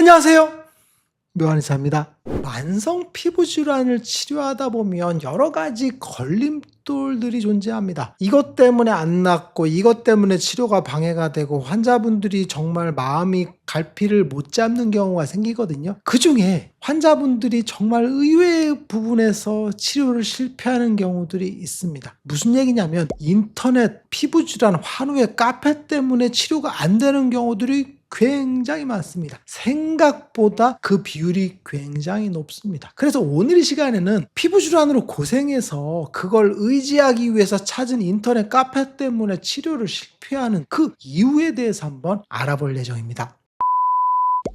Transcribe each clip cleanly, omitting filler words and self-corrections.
안녕하세요. 묘한의사입니다. 만성 피부 질환을 치료하다 보면 여러 가지 걸림돌들이 존재합니다. 이것 때문에 안 낫고 이것 때문에 치료가 방해가 되고 환자분들이 정말 마음이 갈피를 못 잡는 경우가 생기거든요. 그중에 환자분들이 정말 의외의 부분에서 치료를 실패하는 경우들이 있습니다. 무슨 얘기냐면 인터넷 피부 질환 환우의 카페 때문에 치료가 안 되는 경우들이 굉장히 많습니다. 생각보다 그 비율이 굉장히 높습니다. 그래서 오늘 이 시간에는 피부 질환으로 고생해서 그걸 의지하기 위해서 찾은 인터넷 카페 때문에 치료를 실패하는 그 이유에 대해서 한번 알아볼 예정입니다.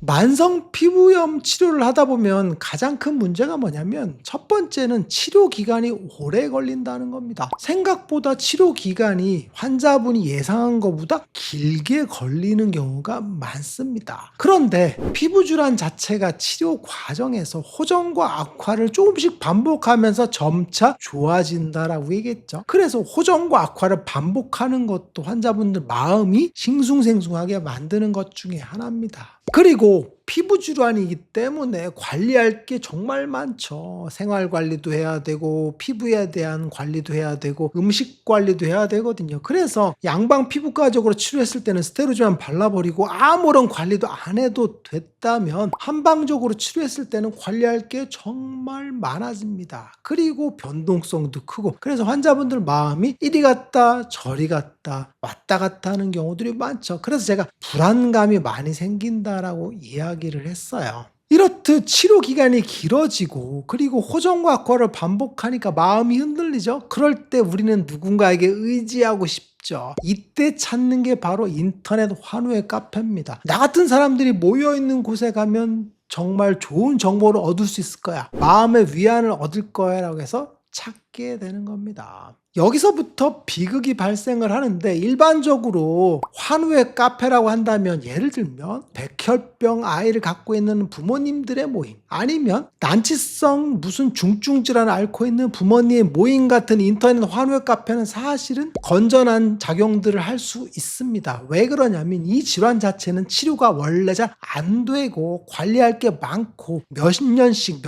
만성 피부염 치료를 하다 보면 가장 큰 문제가 뭐냐면 첫 번째는 치료 기간이 오래 걸린다는 겁니다. 생각보다 치료 기간이 환자분이 예상한 것보다 길게 걸리는 경우가 많습니다. 그런데 피부 질환 자체가 치료 과정에서 호전과 악화를 조금씩 반복하면서 점차 좋아진다라고 얘기했죠. 그래서 호전과 악화를 반복하는 것도 환자분들 마음이 싱숭생숭하게 만드는 것 중에 하나입니다. 그리고 피부 질환이기 때문에 관리할 게 정말 많죠. 생활 관리도 해야 되고 피부에 대한 관리도 해야 되고 음식 관리도 해야 되거든요. 그래서 양방 피부과적으로 치료했을 때는 스테로이드만 발라버리고 아무런 관리도 안 해도 됐다면 한방적으로 치료했을 때는 관리할 게 정말 많아집니다. 그리고 변동성도 크고 그래서 환자분들 마음이 이리 갔다 저리 갔다 왔다 갔다 하는 경우들이 많죠. 그래서 제가 불안감이 많이 생긴다라고 이야기를 했어요. 이렇듯 치료 기간이 길어지고 그리고 호전과 악화를 반복하니까 마음이 흔들리죠. 그럴 때 우리는 누군가에게 의지하고 싶죠. 이때 찾는 게 바로 인터넷 환우의 카페입니다. 나 같은 사람들이 모여있는 곳에 가면 정말 좋은 정보를 얻을 수 있을 거야. 마음의 위안을 얻을 거야 라고 해서 찾게 되는 겁니다. 여기서부터 비극이 발생을 하는데 일반적으로 환우의 카페라고 한다면 예를 들면 백혈병 아이를 갖고 있는 부모님들의 모임 아니면 난치성 무슨 중증 질환을 앓고 있는 부모님의 모임 같은 인터넷 환우의 카페는 사실은 건전한 작용들을 할 수 있습니다. 왜 그러냐면 이 질환 자체는 치료가 원래 잘 안 되고 관리할 게 많고 몇십 년씩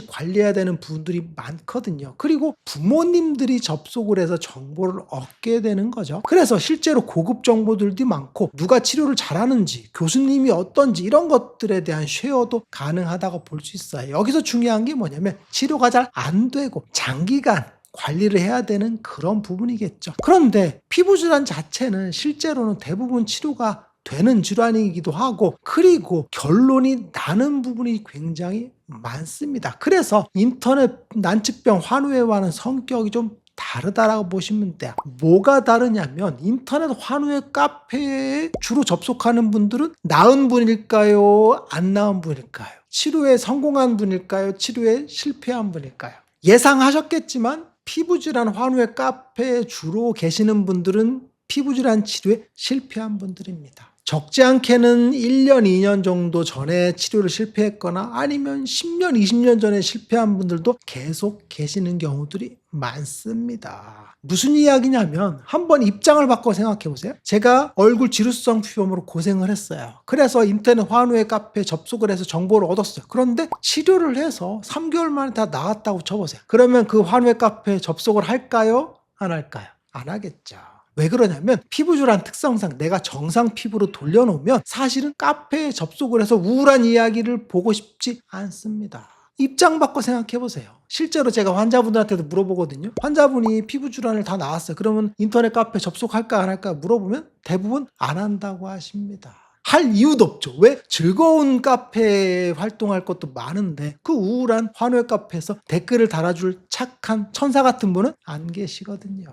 관리해야 되는 분들이 많거든요. 그리고 부모님들이 접속을 해서 정보를 얻게 되는 거죠. 그래서 실제로 고급 정보들도 많고 누가 치료를 잘하는지 교수님이 어떤지 이런 것들에 대한 쉐어도 가능하다고 볼 수 있어요. 여기서 중요한 게 뭐냐면 치료가 잘 안 되고 장기간 관리를 해야 되는 그런 부분이겠죠. 그런데 피부질환 자체는 실제로는 대부분 치료가 되는 질환이기도 하고 그리고 결론이 나는 부분이 굉장히 많습니다. 그래서 인터넷 난치병 환우회와는 성격이 좀 다르다라고 보시면 돼요. 뭐가 다르냐면 인터넷 환우회 카페에 주로 접속하는 분들은 나은 분일까요? 안 나은 분일까요? 치료에 성공한 분일까요? 치료에 실패한 분일까요? 예상하셨겠지만 피부질환 환우회 카페에 주로 계시는 분들은 피부질환 치료에 실패한 분들입니다. 적지 않게는 1년, 2년 정도 전에 치료를 실패했거나 아니면 10년, 20년 전에 실패한 분들도 계속 계시는 경우들이 많습니다. 무슨 이야기냐면 한번 입장을 바꿔 생각해 보세요. 제가 얼굴 지루성 피부염으로 고생을 했어요. 그래서 인터넷 환우회 카페에 접속을 해서 정보를 얻었어요. 그런데 치료를 해서 3개월 만에 다 나았다고 쳐보세요. 그러면 그 환우회 카페에 접속을 할까요? 안 할까요? 안 하겠죠. 왜 그러냐면 피부질환 특성상 내가 정상 피부로 돌려놓으면 사실은 카페에 접속을 해서 우울한 이야기를 보고 싶지 않습니다. 입장 바꿔 생각해 보세요. 실제로 제가 환자분들한테도 물어보거든요. 환자분이 피부질환을 다 나았어요. 그러면 인터넷 카페 접속할까 안 할까 물어보면 대부분 안 한다고 하십니다. 할 이유도 없죠. 왜? 즐거운 카페에 활동할 것도 많은데 그 우울한 환우회 카페에서 댓글을 달아줄 착한 천사 같은 분은 안 계시거든요.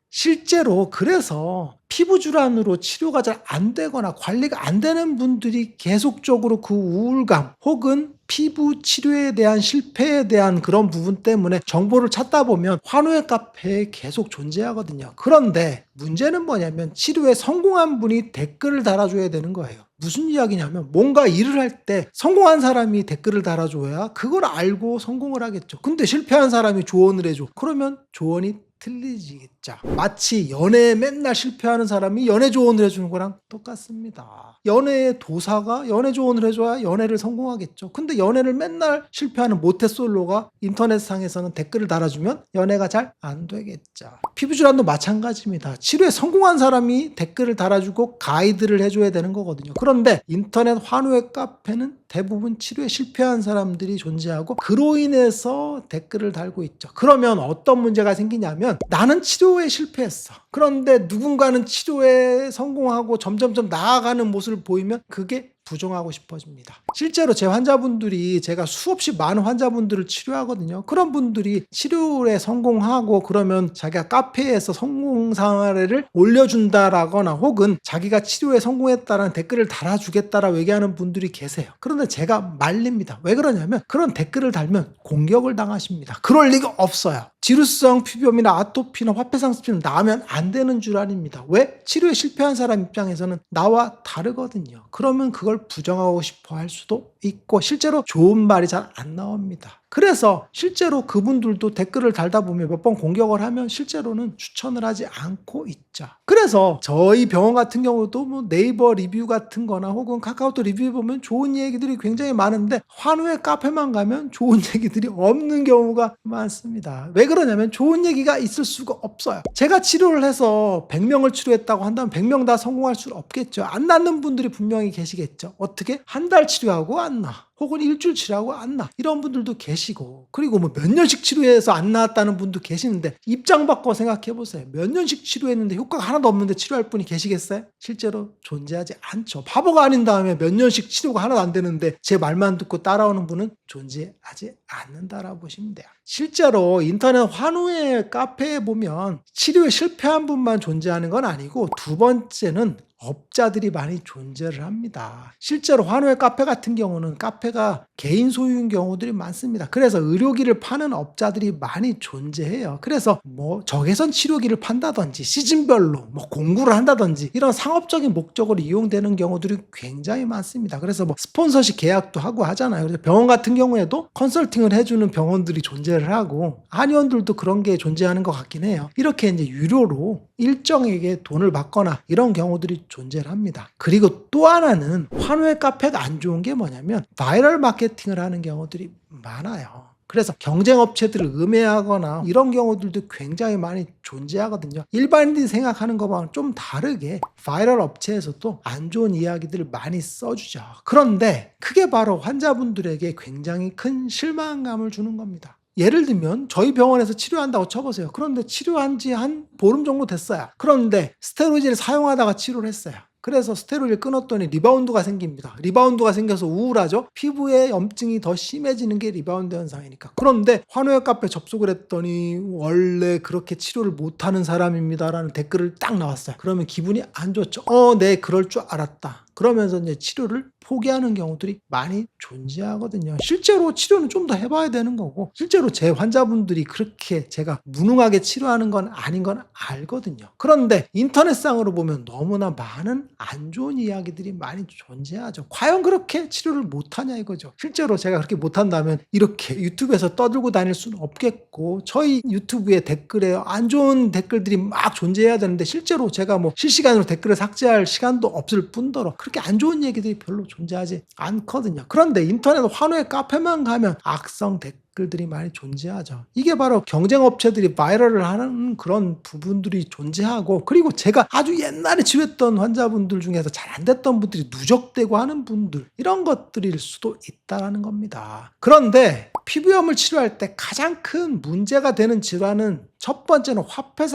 실제로 그래서 피부질환으로 치료가 잘 안 되거나 관리가 안 되는 분들이 계속적으로 그 우울감 혹은 피부 치료에 대한 실패에 대한 그런 부분 때문에 정보를 찾다 보면 환우회 카페에 계속 존재하거든요. 그런데 문제는 뭐냐면 치료에 성공한 분이 댓글을 달아줘야 되는 거예요. 무슨 이야기냐면 뭔가 일을 할 때 성공한 사람이 댓글을 달아줘야 그걸 알고 성공을 하겠죠. 근데 실패한 사람이 조언을 해줘. 그러면 조언이 틀리지겠죠. 마치 연애에 맨날 실패하는 사람이 연애 조언을 해주는 거랑 똑같습니다. 연애의 도사가 연애 조언을 해줘야 연애를 성공하겠죠. 근데 연애를 맨날 실패하는 모태솔로가 인터넷상에서는 댓글을 달아주면 연애가 잘 안 되겠죠. 피부질환도 마찬가지입니다. 치료에 성공한 사람이 댓글을 달아주고 가이드를 해줘야 되는 거거든요. 그런데 인터넷 환우의 카페는 대부분 치료에 실패한 사람들이 존재하고 그로 인해서 댓글을 달고 있죠. 그러면 어떤 문제가 생기냐면 나는 치료에 실패했어. 그런데 누군가는 치료에 성공하고 점점점 나아가는 모습을 보이면 그게 부정하고 싶어집니다. 실제로 제 환자분들이 제가 수없이 많은 환자분들을 치료하거든요. 그런 분들이 치료에 성공하고 그러면 자기가 카페에서 성공 사례를 올려준다라거나 혹은 자기가 치료에 성공했다라는 댓글을 달아주겠다라고 얘기하는 분들이 계세요. 그런데 제가 말립니다. 왜 그러냐면 그런 댓글을 달면 공격을 당하십니다. 그럴 리가 없어요. 지루성 피부염이나 아토피나 화폐상습증은 나으면 안 되는 줄 아닙니다. 왜? 치료에 실패한 사람 입장에서는 나와 다르거든요. 그러면 그걸 부정하고 싶어 할 수도 있고 실제로 좋은 말이 잘 안 나옵니다. 그래서 실제로 그분들도 댓글을 달다 보면 몇 번 공격을 하면 실제로는 추천을 하지 않고 있죠. 그래서 저희 병원 같은 경우도 뭐 네이버 리뷰 같은 거나 혹은 카카오톡 리뷰에 보면 좋은 얘기들이 굉장히 많은데 환우의 카페만 가면 좋은 얘기들이 없는 경우가 많습니다. 왜 그러냐면 좋은 얘기가 있을 수가 없어요. 제가 치료를 해서 100명을 치료했다고 한다면 100명 다 성공할 수는 없겠죠. 안 낫는 분들이 분명히 계시겠죠. 어떻게? 한 달 치료하고 안 나. 혹은 일주일 치료하고 안 나. 이런 분들도 계시고 그리고 뭐 몇 년씩 치료해서 안 나았다는 분도 계시는데 입장 바꿔 생각해 보세요. 몇 년씩 치료했는데 효과가 하나도 없는데 치료할 분이 계시겠어요? 실제로 존재하지 않죠. 바보가 아닌 다음에 몇 년씩 치료가 하나도 안 되는데 제 말만 듣고 따라오는 분은 존재하지 않는다라고 보시면 돼요. 실제로 인터넷 환우의 카페에 보면 치료에 실패한 분만 존재하는 건 아니고 두 번째는 업자들이 많이 존재를 합니다. 실제로 환우의 카페 같은 경우는 카페가 개인 소유인 경우들이 많습니다. 그래서 의료기를 파는 업자들이 많이 존재해요. 그래서 뭐 적외선 치료기를 판다든지 시즌별로 뭐 공구를 한다든지 이런 상업적인 목적으로 이용되는 경우들이 굉장히 많습니다. 그래서 뭐 스폰서십 계약도 하고 하잖아요. 그래서 병원 같은 경우에도 컨설팅을 해주는 병원들이 존재를 하고 한의원들도 그런 게 존재하는 것 같긴 해요. 이렇게 이제 유료로 일정에게 돈을 받거나 이런 경우들이 존재를 합니다. 그리고 또 하나는 환우의 카페가 안 좋은 게 뭐냐면 바이럴 마케팅을 하는 경우들이 많아요. 그래서 경쟁업체들을 음해하거나 이런 경우들도 굉장히 많이 존재하거든요. 일반인들이 생각하는 것과는 좀 다르게 바이럴 업체에서도 안 좋은 이야기들을 많이 써주죠. 그런데 그게 바로 환자분들에게 굉장히 큰 실망감을 주는 겁니다. 예를 들면 저희 병원에서 치료한다고 쳐보세요. 그런데 치료한 지 한 보름 정도 됐어요. 그런데 스테로이드를 사용하다가 치료를 했어요. 그래서 스테로이드를 끊었더니 리바운드가 생깁니다. 리바운드가 생겨서 우울하죠. 피부에 염증이 더 심해지는 게 리바운드 현상이니까. 그런데 환우의 카페 접속을 했더니 원래 그렇게 치료를 못하는 사람입니다라는 댓글을 딱 나왔어요. 그러면 기분이 안 좋죠. 네, 그럴 줄 알았다. 그러면서 이제 치료를 포기하는 경우들이 많이 존재하거든요. 실제로 치료는 좀 더 해봐야 되는 거고 실제로 제 환자분들이 그렇게 제가 무능하게 치료하는 건 아닌 건 알거든요. 그런데 인터넷상으로 보면 너무나 많은 안 좋은 이야기들이 많이 존재하죠. 과연 그렇게 치료를 못하냐 이거죠. 실제로 제가 그렇게 못한다면 이렇게 유튜브에서 떠들고 다닐 수는 없겠고 저희 유튜브에 댓글에 안 좋은 댓글들이 막 존재해야 되는데 실제로 제가 뭐 실시간으로 댓글을 삭제할 시간도 없을 뿐더러 그렇게 안 좋은 얘기들이 별로 존재하지 않거든요. 그런데 인터넷 환우의 카페만 가면 악성 댓글들이 많이 존재하죠. 이게 바로 경쟁업체들이 바이럴을 하는 그런 부분들이 존재하고 그리고 제가 아주 옛날에 치료했던 환자분들 중에서 잘 안 됐던 분들이 누적되고 하는 분들 이런 것들일 수도 있다는 겁니다. 그런데 피부염을 치료할 때 가장 큰 문제가 되는 질환은 첫 번째는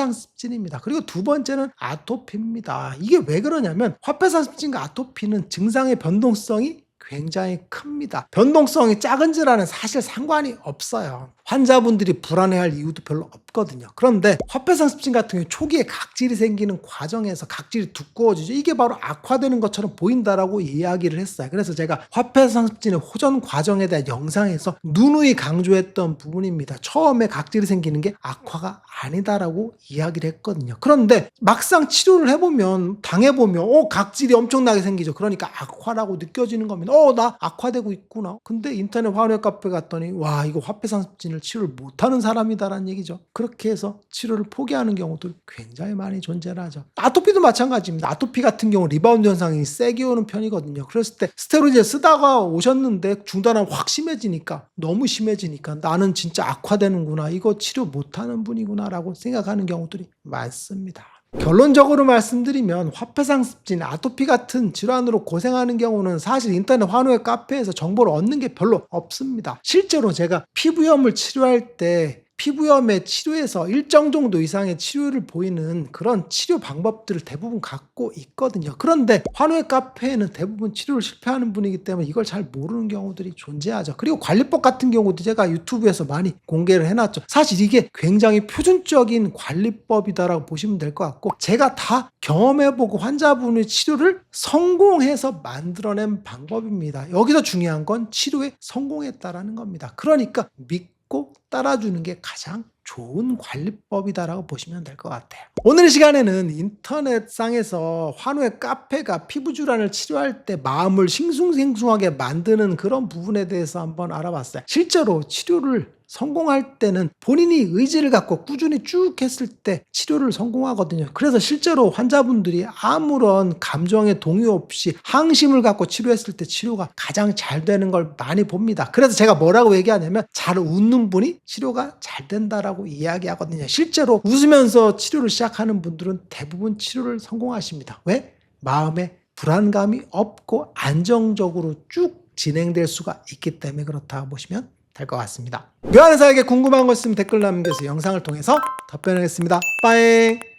화폐상습진입니다. 그리고 두 번째는 아토피입니다. 이게 왜 그러냐면 화폐상습진과 아토피는 증상의 변동성이 굉장히 큽니다. 변동성이 작은 질환은 사실 상관이 없어요. 환자분들이 불안해할 이유도 별로 없거든요. 그런데 화폐상습진 같은 경우 초기에 각질이 생기는 과정에서 각질이 두꺼워지죠. 이게 바로 악화되는 것처럼 보인다라고 이야기를 했어요. 그래서 제가 화폐상습진의 호전 과정에 대한 영상에서 누누이 강조했던 부분입니다. 처음에 각질이 생기는 게 악화가 아니다라고 이야기를 했거든요. 그런데 막상 치료를 해보면 당해보면 각질이 엄청나게 생기죠. 그러니까 악화라고 느껴지는 겁니다. 나 악화되고 있구나. 근데 인터넷 환우의 카페 갔더니 와 이거 화폐상습진을 치료를 못하는 사람이다라는 얘기죠. 그렇게 해서 치료를 포기하는 경우도 굉장히 많이 존재를 하죠. 아토피도 마찬가지입니다. 아토피 같은 경우 리바운드 현상이 세게 오는 편이거든요. 그랬을 때 스테로이드 쓰다가 오셨는데 중단하면 확 심해지니까, 너무 심해지니까 나는 진짜 악화되는구나, 이거 치료 못하는 분이구나 라고 생각하는 경우들이 많습니다. 결론적으로 말씀드리면 화폐상습진, 아토피 같은 질환으로 고생하는 경우는 사실 인터넷 환우의 카페에서 정보를 얻는 게 별로 없습니다. 실제로 제가 피부염을 치료할 때 피부염의 치료에서 일정 정도 이상의 치료를 보이는 그런 치료 방법들을 대부분 갖고 있거든요. 그런데 환우의 카페에는 대부분 치료를 실패하는 분이기 때문에 이걸 잘 모르는 경우들이 존재하죠. 그리고 관리법 같은 경우도 제가 유튜브에서 많이 공개를 해놨죠. 사실 이게 굉장히 표준적인 관리법이다라고 보시면 될 것 같고, 제가 다 경험해보고 환자분의 치료를 성공해서 만들어낸 방법입니다. 여기서 중요한 건 치료에 성공했다라는 겁니다. 그러니까 믿고 따라주는 게 가장 좋은 관리법이다라고 보시면 될 것 같아요. 오늘 이 시간에는 인터넷상에서 환우의 카페가 피부 질환을 치료할 때 마음을 싱숭생숭하게 만드는 그런 부분에 대해서 한번 알아봤어요. 실제로 치료를 성공할 때는 본인이 의지를 갖고 꾸준히 쭉 했을 때 치료를 성공하거든요. 그래서 실제로 환자분들이 아무런 감정의 동요 없이 항심을 갖고 치료했을 때 치료가 가장 잘 되는 걸 많이 봅니다. 그래서 제가 뭐라고 얘기하냐면, 잘 웃는 분이 치료가 잘 된다라고 이야기하거든요. 실제로 웃으면서 치료를 시작하는 분들은 대부분 치료를 성공하십니다. 왜? 마음에 불안감이 없고 안정적으로 쭉 진행될 수가 있기 때문에 그렇다고 보시면 될 것 같습니다. 묘한의사에게 궁금한 거 있으면 댓글 남겨주세요. 영상을 통해서 답변하겠습니다. 빠이.